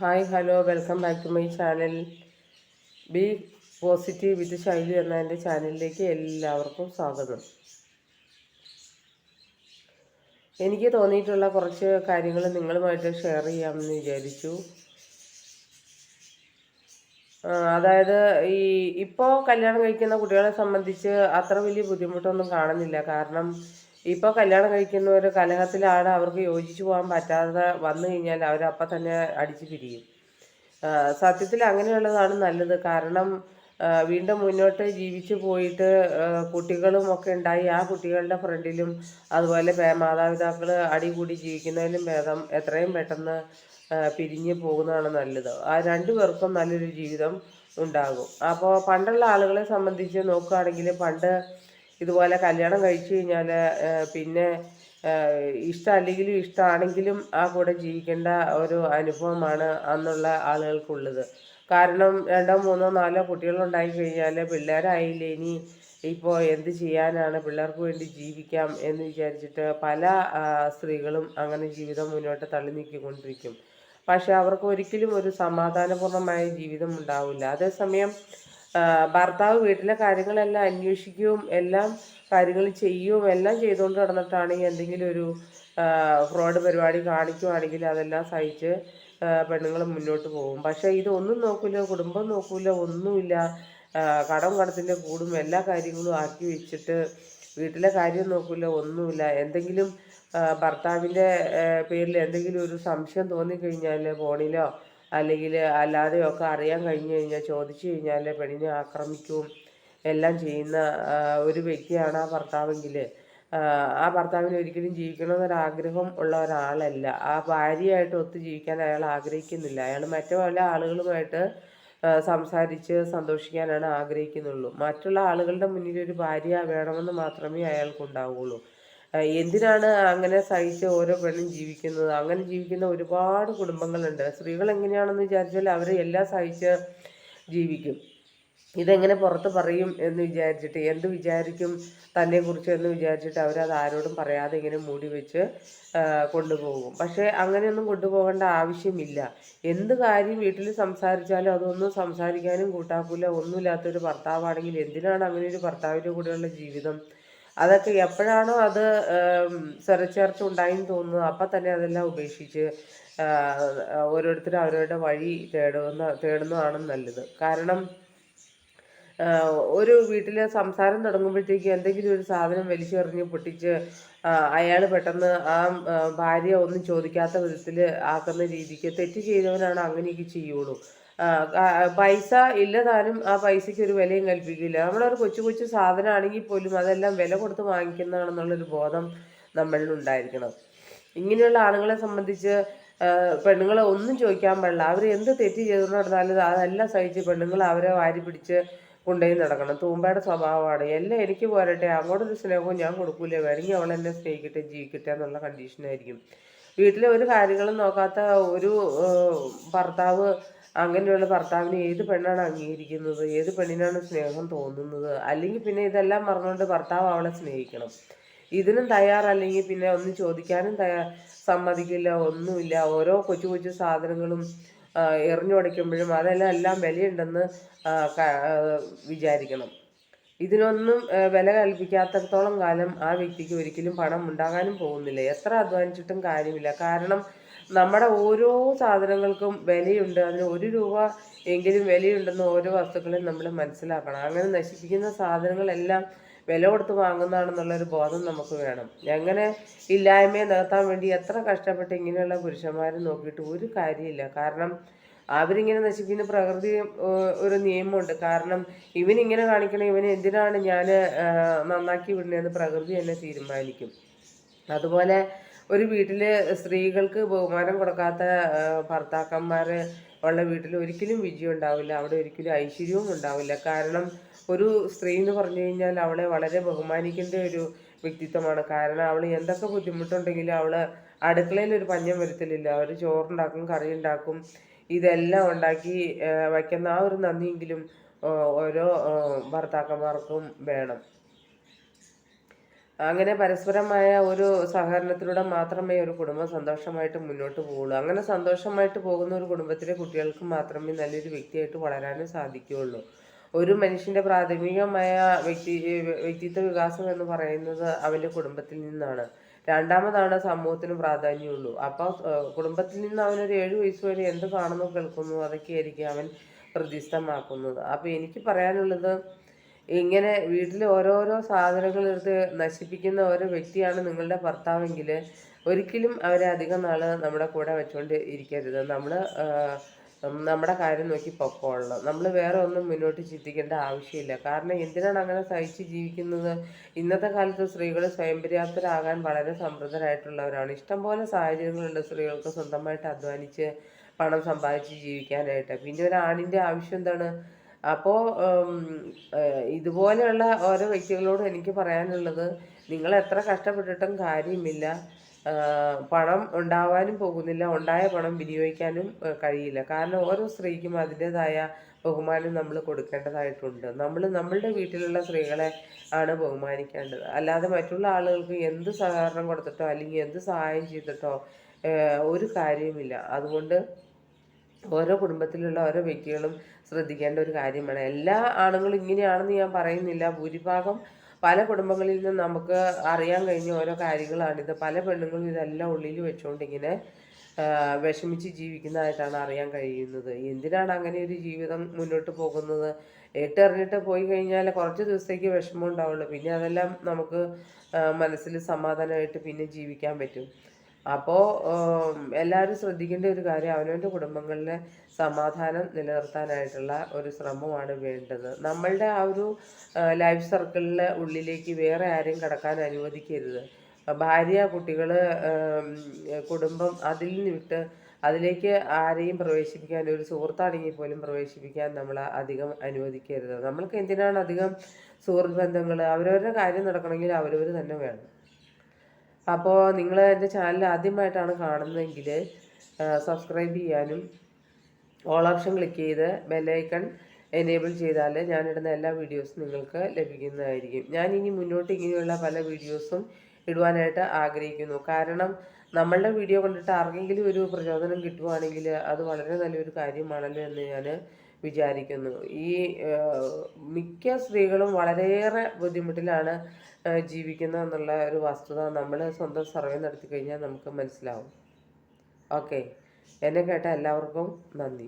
Hi hello welcome back to my channel. Be positive with Shaily എന്ന എൻ്റെ ചാനലിലേക്ക് എല്ലാവർക്കും സ്വാഗതം. എനിക്ക് തോന്നിയിട്ടുള്ള കുറച്ച് കാര്യങ്ങൾ നിങ്ങളുമായിട്ട് ഷെയർ ചെയ്യാമെന്ന് വിചാരിച്ചു. അതായത് ഇപ്പോൾ കല്യാണം കഴിക്കുന്ന കുട്ടികളെ സംബന്ധിച്ച് അത്ര വലിയ ബുദ്ധിമുട്ടൊന്നും കാണുന്നില്ല. കാരണം ഇപ്പോൾ കല്യാണം കഴിക്കുന്നവർ കലഹത്തിലാണ്, അവർക്ക് യോജിച്ചു പോകാൻ പറ്റാതെ വന്നു കഴിഞ്ഞാൽ അവരപ്പം തന്നെ അടിച്ചു പിരിയും. സത്യത്തിൽ അങ്ങനെയുള്ളതാണ് നല്ലത്. കാരണം വീണ്ടും മുന്നോട്ട് ജീവിച്ചു പോയിട്ട് കുട്ടികളും ഒക്കെ ഉണ്ടായി ആ കുട്ടികളുടെ ഫ്രണ്ടിലും അതുപോലെ മാതാപിതാക്കൾ അടികൂടി ജീവിക്കുന്നതിലും ഭേദം എത്രയും പെട്ടെന്ന് പിരിഞ്ഞു പോകുന്നതാണ് നല്ലത്. ആ രണ്ടു പേർക്കും നല്ലൊരു ജീവിതം ഉണ്ടാകും. അപ്പോൾ പണ്ടുള്ള ആളുകളെ സംബന്ധിച്ച് നോക്കുകയാണെങ്കിൽ പണ്ട് ഇതുപോലെ കല്യാണം കഴിച്ചു കഴിഞ്ഞാൽ പിന്നെ ഇഷ്ടമല്ലെങ്കിലും ഇഷ്ടമാണെങ്കിലും ആ കൂടെ ജീവിക്കേണ്ട ഒരു അനുഭവമാണ് അന്നുള്ള ആളുകൾക്കുള്ളത്. കാരണം 2 3 4 കുട്ടികളുണ്ടായി കഴിഞ്ഞാൽ പിള്ളേരായില്ലേ, ഇനി ഇപ്പോൾ എന്ത് ചെയ്യാനാണ്, പിള്ളേർക്ക് വേണ്ടി ജീവിക്കാം എന്ന് വിചാരിച്ചിട്ട് പല സ്ത്രീകളും അങ്ങനെ ജീവിതം മുന്നോട്ട് തള്ളി നീക്കിക്കൊണ്ടിരിക്കും. പക്ഷെ അവർക്ക് ഒരിക്കലും ഒരു സമാധാനപൂർണ്ണമായ ജീവിതം ഉണ്ടാവില്ല. അതേസമയം ഭർത്താവ് വീട്ടിലെ കാര്യങ്ങളെല്ലാം അന്വേഷിക്കുകയും എല്ലാം കാര്യങ്ങൾ ചെയ്യുകയും എല്ലാം ചെയ്തുകൊണ്ട് നടന്നിട്ടാണെങ്കിൽ എന്തെങ്കിലും ഒരു ഫ്രോഡ് പരിപാടി കാണിക്കുവാണെങ്കിൽ അതെല്ലാം സഹിച്ച് പെണ്ണുങ്ങൾ മുന്നോട്ട് പോകും. പക്ഷേ ഇതൊന്നും നോക്കില്ല, കുടുംബം നോക്കില്ല, ഒന്നുമില്ല. കടത്തിൻ്റെ കൂടും എല്ലാ കാര്യങ്ങളും ആക്കി വെച്ചിട്ട് വീട്ടിലെ കാര്യം നോക്കില്ല, ഒന്നുമില്ല. എന്തെങ്കിലും ഭർത്താവിൻ്റെ പേരിൽ എന്തെങ്കിലും ഒരു സംശയം തോന്നിക്കഴിഞ്ഞാൽ ഫോണിലോ അല്ലെങ്കിൽ അല്ലാതെയൊക്കെ അറിയാൻ കഴിഞ്ഞു കഴിഞ്ഞാൽ ചോദിച്ചു കഴിഞ്ഞാൽ പെണ്ണിനെ ആക്രമിക്കുകയും എല്ലാം ചെയ്യുന്ന ഒരു വ്യക്തിയാണ് ആ ഭർത്താവെങ്കിൽ ആ ഭർത്താവിന് ഒരിക്കലും ജീവിക്കണമെന്നൊരാഗ്രഹം ഉള്ള ഒരാളല്ല. ആ ഭാര്യയായിട്ട് ഒത്തു ജീവിക്കാൻ അയാൾ ആഗ്രഹിക്കുന്നില്ല. അയാൾ മറ്റു പല ആളുകളുമായിട്ട് സംസാരിച്ച് സന്തോഷിക്കാനാണ് ആഗ്രഹിക്കുന്നുള്ളൂ. മറ്റുള്ള ആളുകളുടെ മുന്നിൽ ഒരു ഭാര്യ വേണമെന്ന് മാത്രമേ അയാൾക്കുണ്ടാവുകയുള്ളൂ. എന്തിനാണ് അങ്ങനെ സഹിച്ച് ഓരോ പെണ്ണും ജീവിക്കുന്നത്? അങ്ങനെ ജീവിക്കുന്ന ഒരുപാട് കുടുംബങ്ങളുണ്ട്. സ്ത്രീകൾ എങ്ങനെയാണെന്ന് വിചാരിച്ചാൽ അവർ എല്ലാം സഹിച്ച് ജീവിക്കും. ഇതെങ്ങനെ പുറത്ത് പറയും എന്ന് വിചാരിച്ചിട്ട്, എന്ത് വിചാരിക്കും തന്നെക്കുറിച്ച് എന്ന് വിചാരിച്ചിട്ട് അവരത് ആരോടും പറയാതെ ഇങ്ങനെ മൂടി വെച്ച് കൊണ്ടുപോകും. പക്ഷേ അങ്ങനെയൊന്നും കൊണ്ടുപോകേണ്ട ആവശ്യമില്ല. എന്ത് കാര്യം വീട്ടിൽ സംസാരിച്ചാലും അതൊന്നും സംസാരിക്കാനും കൂട്ടാക്കൂല. ഒന്നുമില്ലാത്തൊരു ഭർത്താവാണെങ്കിൽ എന്തിനാണ് അങ്ങനെ ഒരു ഭർത്താവിൻ്റെ കൂടെയുള്ള ജീവിതം? അതൊക്കെ എപ്പോഴാണോ അത് സ്വരച്ചേർച്ച ഉണ്ടായെന്ന് തോന്നുന്നത് അപ്പം തന്നെ അതെല്ലാം ഉപേക്ഷിച്ച് ഓരോരുത്തരും അവരവരുടെ വഴി തേടുന്നതാണ് നല്ലത്. കാരണം ഒരു വീട്ടിലെ സംസാരം തുടങ്ങുമ്പോഴത്തേക്ക് എന്തെങ്കിലും ഒരു സാധനം വലിച്ചെറിഞ്ഞ് പൊട്ടിച്ച് അയാൾ പെട്ടെന്ന് ആ ഭാര്യ ഒന്നും ചോദിക്കാത്ത വിധത്തിൽ ആക്കുന്ന രീതിക്ക് തെറ്റ് ചെയ്തവനാണ് അങ്ങനെയൊക്കെ ചെയ്യുള്ളൂ. പൈസ ഇല്ലതാനും ആ പൈസയ്ക്ക് ഒരു വിലയും കൽപ്പിക്കില്ല. നമ്മളൊരു കൊച്ചു കൊച്ചു സാധനമാണെങ്കിൽ പോലും അതെല്ലാം വില കൊടുത്ത് വാങ്ങിക്കുന്നതാണെന്നുള്ളൊരു ബോധം നമ്മളിൽ ഉണ്ടായിരിക്കണം. ഇങ്ങനെയുള്ള ആളുകളെ സംബന്ധിച്ച് പെണ്ണുങ്ങളെ ഒന്നും ചോദിക്കാൻ പാടില്ല. അവർ എന്ത് തെറ്റ് ചെയ്തുകൊണ്ട് നടന്നാലും അതെല്ലാം സഹിച്ച് പെണ്ണുങ്ങൾ അവരെ വാരി പിടിച്ച് കൊണ്ടുപോയി നടക്കണം. തൂമ്പയുടെ സ്വഭാവമാണ്. എല്ലാം എനിക്ക് പോരട്ടെ, അങ്ങോട്ടൊരു സ്നേഹവും ഞാൻ കൊടുക്കൂല, വേണമെങ്കിൽ അവളെന്നെ സ്നേഹിക്കട്ടെ ജീവിക്കട്ടെ എന്നുള്ള കണ്ടീഷനായിരിക്കും. വീട്ടിലെ ഒരു കാര്യങ്ങളും നോക്കാത്ത ഒരു ഭർത്താവ്, അങ്ങനെയുള്ള ഭർത്താവിന് ഏത് പെണ്ണാണ് അംഗീകരിക്കുന്നത്? ഏത് പെണ്ണിനാണ് സ്നേഹം തോന്നുന്നത്? അല്ലെങ്കിൽ പിന്നെ ഇതെല്ലാം മറന്നുകൊണ്ട് ഭർത്താവ് അവളെ സ്നേഹിക്കണം. ഇതിനും തയ്യാറല്ലെങ്കിൽ പിന്നെ ഒന്നും ചോദിക്കാനും സമ്മതിക്കില്ല, ഒന്നുമില്ല. ഓരോ കൊച്ചു കൊച്ചു സാധനങ്ങളും എറിഞ്ഞുടയ്ക്കുമ്പോഴും അതെല്ലാം വിലയുണ്ടെന്ന് വിചാരിക്കണം. ഇതിനൊന്നും വില കൽപ്പിക്കാത്തടത്തോളം കാലം ആ വ്യക്തിക്ക് ഒരിക്കലും പണം ഉണ്ടാകാനും പോകുന്നില്ല. എത്ര അധ്വാനിച്ചിട്ടും കാര്യമില്ല. കാരണം നമ്മുടെ ഓരോ സാധനങ്ങൾക്കും വിലയുണ്ട്. അതിന് 1 രൂപ എങ്കിലും വിലയുണ്ടെന്ന് ഓരോ വസ്തുക്കളെയും നമ്മൾ മനസ്സിലാക്കണം. അങ്ങനെ നശിപ്പിക്കുന്ന സാധനങ്ങളെല്ലാം വില കൊടുത്ത് വാങ്ങുന്നതാണെന്നുള്ളൊരു ബോധം നമുക്ക് വേണം. എങ്ങനെ ഇല്ലായ്മയെ നികത്താൻ വേണ്ടി എത്ര കഷ്ടപ്പെട്ട് ഇങ്ങനെയുള്ള പുരുഷന്മാർ നോക്കിയിട്ട് ഒരു കാര്യമില്ല. കാരണം അവരിങ്ങനെ നശിപ്പിക്കുന്ന പ്രകൃതി ഒരു നിയമമുണ്ട്. കാരണം ഇവനിങ്ങനെ കാണിക്കണം, ഇവനെ എന്തിനാണ് ഞാൻ നന്നാക്കി വിടണതെന്ന് പ്രകൃതി തന്നെ തീരുമാനിക്കും. അതുപോലെ ഒരു വീട്ടിൽ സ്ത്രീകൾക്ക് ബഹുമാനം കൊടുക്കാത്ത ഭർത്താക്കന്മാർ ഉള്ള വീട്ടിൽ ഒരിക്കലും വിജയം ഉണ്ടാവില്ല. അവിടെ ഒരിക്കലും ഐശ്വര്യവും ഉണ്ടാവില്ല. കാരണം ഒരു സ്ത്രീ എന്ന് പറഞ്ഞു കഴിഞ്ഞാൽ അവളെ വളരെ ബഹുമാനിക്കേണ്ട ഒരു വ്യക്തിത്വമാണ്. കാരണം അവൾ എന്തൊക്കെ ബുദ്ധിമുട്ടുണ്ടെങ്കിലും അവൾ അടുക്കളയിൽ ഒരു പഞ്ഞം വരുത്തലില്ല. അവർ ചോറുണ്ടാക്കും, കറി ഉണ്ടാക്കും, ഇതെല്ലാം ഉണ്ടാക്കി വയ്ക്കുന്ന ആ ഒരു നന്ദിയെങ്കിലും ഓരോ ഭർത്താക്കന്മാർക്കും വേണം. അങ്ങനെ പരസ്പരമായ ഒരു സഹകരണത്തിലൂടെ മാത്രമേ ഒരു കുടുംബം സന്തോഷമായിട്ട് മുന്നോട്ട് പോകുള്ളൂ. അങ്ങനെ സന്തോഷമായിട്ട് പോകുന്ന ഒരു കുടുംബത്തിലെ കുട്ടികൾക്ക് മാത്രമേ നല്ലൊരു വ്യക്തിയായിട്ട് വളരാനും സാധിക്കുകയുള്ളൂ. ഒരു മനുഷ്യൻ്റെ പ്രാഥമികമായ വ്യക്തിത്വ വികാസം എന്ന് പറയുന്നത് അവൻ്റെ കുടുംബത്തിൽ നിന്നാണ്. രണ്ടാമതാണ് സമൂഹത്തിന് പ്രാധാന്യമുള്ളൂ. അപ്പോൾ കുടുംബത്തിൽ നിന്ന് അവനൊരു 7 വയസ്സ് വരെ എന്ത് കാണുന്നു കേൾക്കുന്നു അതൊക്കെയായിരിക്കും അവൻ ഹൃദിസ്ഥമാക്കുന്നത്. അപ്പോൾ എനിക്ക് പറയാനുള്ളത്, ഇങ്ങനെ വീട്ടിൽ ഓരോരോ സാധനങ്ങൾ എടുത്ത് നശിപ്പിക്കുന്ന ഓരോ വ്യക്തിയാണ് നിങ്ങളുടെ ഭർത്താവെങ്കിൽ ഒരിക്കലും അവരെ അധികം നാൾ നമ്മുടെ കൂടെ വെച്ചുകൊണ്ട് ഇരിക്കരുത്. നമ്മുടെ കാര്യം നോക്കി പൊക്കോളണം. നമ്മൾ വേറെ ഒന്നും മുന്നോട്ട് ചിന്തിക്കേണ്ട ആവശ്യമില്ല. കാരണം എന്തിനാണ് അങ്ങനെ സഹിച്ച് ജീവിക്കുന്നത്? ഇന്നത്തെ കാലത്ത് സ്ത്രീകൾ സ്വയം പര്യാപ്തരാകാൻ വളരെ സമൃദ്ധരായിട്ടുള്ളവരാണ്. ഇഷ്ടംപോലെ സാഹചര്യങ്ങളുണ്ട് സ്ത്രീകൾക്ക് സ്വന്തമായിട്ട് അധ്വാനിച്ച് പണം സമ്പാദിച്ച് ജീവിക്കാനായിട്ട്. പിന്നെ ഒരു ആണിൻ്റെ ആവശ്യം എന്താണ്? അപ്പോൾ ഇതുപോലെയുള്ള ഓരോ വ്യക്തികളോട് എനിക്ക് പറയാനുള്ളത്, നിങ്ങൾ എത്ര കഷ്ടപ്പെട്ടിട്ടും കാര്യമില്ല. പണം ഉണ്ടാവാനും പോകുന്നില്ല, ഉണ്ടായ പണം വിനിയോഗിക്കാനും കഴിയില്ല. കാരണം ഓരോ സ്ത്രീക്കും അതിൻ്റെതായ ബഹുമാനം നമ്മൾ കൊടുക്കേണ്ടതായിട്ടുണ്ട്. നമ്മളുടെ വീട്ടിലുള്ള സ്ത്രീകളെ ആണ് ബഹുമാനിക്കേണ്ടത്. അല്ലാതെ മറ്റുള്ള ആളുകൾക്ക് എന്ത് സഹകരണം കൊടുത്തിട്ടോ അല്ലെങ്കിൽ എന്ത് സഹായം ചെയ്തിട്ടോ ഒരു കാര്യവുമില്ല. അതുകൊണ്ട് ഓരോ കുടുംബത്തിലുള്ള ഓരോ വ്യക്തികളും ശ്രദ്ധിക്കേണ്ട ഒരു കാര്യമാണ്. എല്ലാ ആണുങ്ങളും ഇങ്ങനെയാണെന്ന് ഞാൻ പറയുന്നില്ല. ഭൂരിഭാഗം പല കുടുംബങ്ങളിൽ നിന്നും നമുക്ക് അറിയാൻ കഴിഞ്ഞ ഓരോ കാര്യങ്ങളാണിത്. പല പെണ്ണുങ്ങളും ഇതെല്ലാം ഉള്ളിൽ വെച്ചുകൊണ്ട് ഇങ്ങനെ വിഷമിച്ച് ജീവിക്കുന്നതായിട്ടാണ് അറിയാൻ കഴിയുന്നത്. എന്തിനാണ് അങ്ങനെ ഒരു ജീവിതം മുന്നോട്ട് പോകുന്നത്? ഇട്ടെറിഞ്ഞിട്ട് പോയി കഴിഞ്ഞാൽ കുറച്ച് ദിവസത്തേക്ക് വിഷമം ഉണ്ടാവുള്ളൂ. പിന്നെ അതെല്ലാം നമുക്ക് മനസ്സിൽ സമാധാനമായിട്ട് പിന്നെ ജീവിക്കാൻ പറ്റും. അപ്പോൾ എല്ലാവരും ശ്രദ്ധിക്കേണ്ട ഒരു കാര്യം, അവനവൻ്റെ കുടുംബങ്ങളിലെ സമാധാനം നിലനിർത്താനായിട്ടുള്ള ഒരു ശ്രമമാണ് വേണ്ടത്. നമ്മളുടെ ആ ഒരു ലൈഫ് സർക്കിളിലെ ഉള്ളിലേക്ക് വേറെ ആരെയും കടക്കാൻ അനുവദിക്കരുത്. ഭാര്യ, കുട്ടികൾ, കുടുംബം അതിൽ നിന്ന് വിട്ട് അതിലേക്ക് ആരെയും പ്രവേശിപ്പിക്കാൻ, ഒരു സുഹൃത്താണെങ്കിൽ പോലും പ്രവേശിപ്പിക്കാൻ നമ്മൾ അധികം അനുവദിക്കരുത്. നമ്മൾക്ക് എന്തിനാണ് അധികം സുഹൃത്ത് ബന്ധങ്ങൾ? അവരവരുടെ കാര്യം നടക്കണമെങ്കിൽ അവരവർ തന്നെ വേണം. അപ്പോൾ നിങ്ങൾ എൻ്റെ ചാനൽ ആദ്യമായിട്ടാണ് കാണുന്നതെങ്കിൽ സബ്സ്ക്രൈബ് ചെയ്യാനും ഓൾ ഓപ്ഷൻ ക്ലിക്ക് ചെയ്ത് ബെല്ലൈക്കൺ എനേബിൾ ചെയ്താൽ ഞാനിടുന്ന എല്ലാ വീഡിയോസും നിങ്ങൾക്ക് ലഭിക്കുന്നതായിരിക്കും. ഞാൻ ഇനി മുന്നോട്ട് ഇങ്ങനെയുള്ള പല വീഡിയോസും ഇടുവാനായിട്ട് ആഗ്രഹിക്കുന്നു. കാരണം നമ്മളുടെ വീഡിയോ കണ്ടിട്ട് ആർക്കെങ്കിലും ഒരു പ്രചോദനം കിട്ടുവാണെങ്കിൽ അത് വളരെ നല്ലൊരു കാര്യമാണല്ലോ എന്ന് ഞാൻ വിചാരിക്കുന്നു. ഈ മിക്ക സ്ത്രീകളും വളരെയേറെ ബുദ്ധിമുട്ടിലാണ് ജീവിക്കുന്നത് എന്നുള്ള ഒരു വസ്തുത നമ്മൾ സ്വന്തം സർവേ നടത്തി കഴിഞ്ഞാൽ നമുക്ക് മനസ്സിലാവും. ഓക്കെ, എന്നെ കേട്ട എല്ലാവർക്കും നന്ദി.